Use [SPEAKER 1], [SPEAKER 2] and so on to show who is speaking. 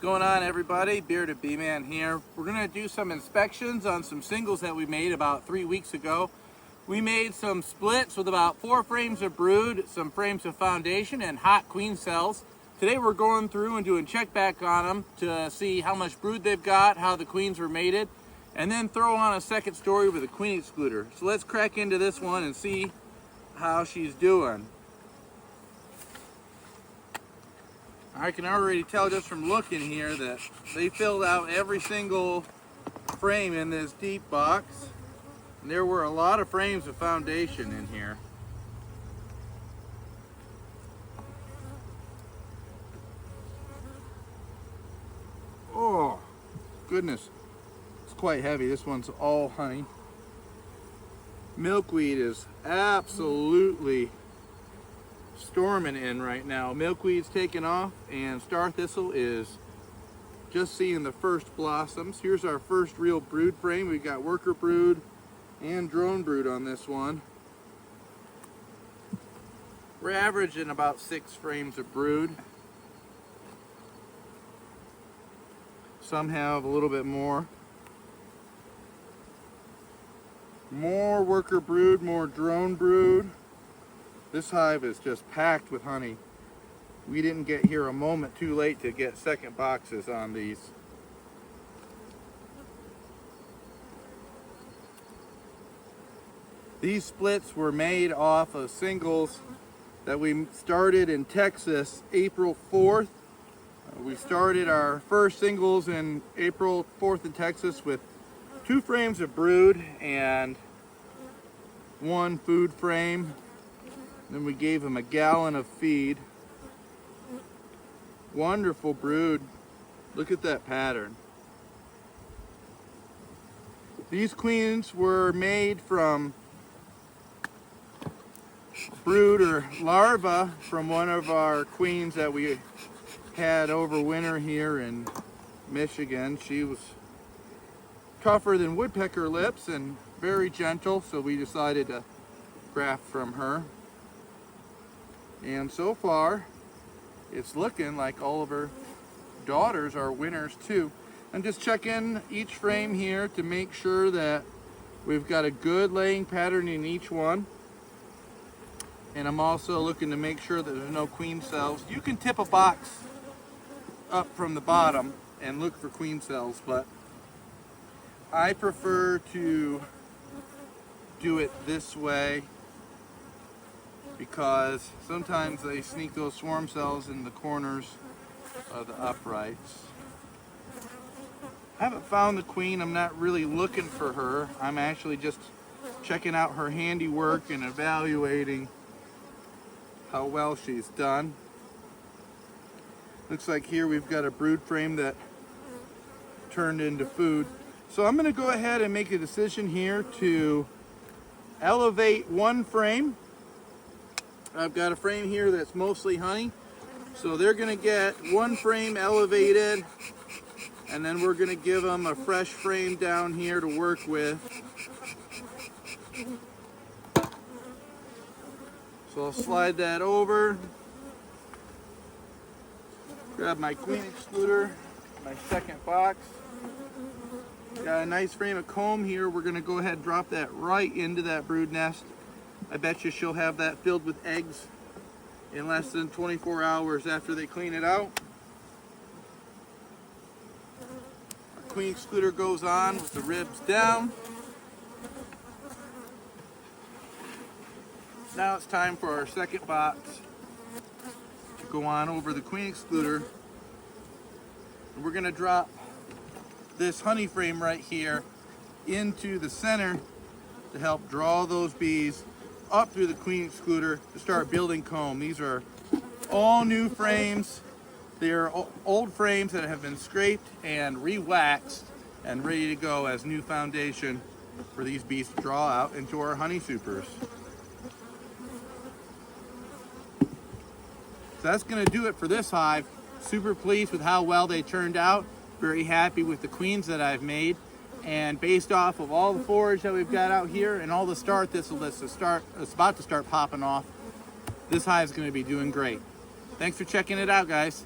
[SPEAKER 1] going on, everybody? Bearded Bee-Man here. We're going to do some inspections on some singles that we made about 3 weeks ago. We made some splits with about 4 frames of brood, some frames of foundation, and hot queen cells. Today we're going through and doing check back on them to see how much brood they've got, how the queens were mated, and then throw on a second story with a queen excluder. So let's crack into this one and see how she's doing. I can already tell just from looking here that they filled out every single frame in this deep box. And there were a lot of frames of foundation in here. Oh, goodness. It's quite heavy. This one's all honey. Milkweed is absolutely storming in right now. Milkweed's taking off and star thistle is just seeing the first blossoms. Here's our first real brood frame. We've got worker brood and drone brood on this one. We're averaging about 6 frames of brood. Some have a little bit more. More worker brood, more drone brood. This hive is just packed with honey. We didn't get here a moment too late to get second boxes on these. These splits were made off of singles that we started in Texas April 4th. We started our first singles in April 4th in Texas with 2 frames of brood and 1 food frame. Then we gave them a gallon of feed. Wonderful brood. Look at that pattern. These queens were made from brood or larva from one of our queens that we had over winter here in Michigan. She was tougher than woodpecker lips and very gentle, so we decided to graft from her. And so far, it's looking like all of her daughters are winners too. I'm just checking each frame here to make sure that we've got a good laying pattern in each one. And I'm also looking to make sure that there's no queen cells. You can tip a box up from the bottom and look for queen cells, but I prefer to do it this way because sometimes they sneak those swarm cells in the corners of the uprights. I haven't found the queen. I'm not really looking for her. I'm actually just checking out her handiwork and evaluating how well she's done. Looks like here we've got a brood frame that turned into food. So I'm going to go ahead and make a decision here to elevate 1 frame. I've got a frame here that's mostly honey. So they're going to get 1 frame elevated, and then we're going to give them a fresh frame down here to work with. So I'll slide that over. Grab my queen excluder, my second box. Got a nice frame of comb here. We're going to go ahead and drop that right into that brood nest. I bet you she'll have that filled with eggs in less than 24 hours after they clean it out. Our queen excluder goes on with the ribs down. Now it's time for our second box to go on over the queen excluder. And we're going to drop this honey frame right here into the center to help draw those bees up through the queen excluder to start building comb. These are all new frames. They are old frames that have been scraped and re-waxed and ready to go as new foundation for these bees to draw out into our honey supers. So that's going to do it for this hive. Super pleased with how well they turned out. Very happy with the queens that I've made. And based off of all the forage that we've got out here and all the star thistle that's about to start popping off, this hive is going to be doing great. Thanks for checking it out, guys.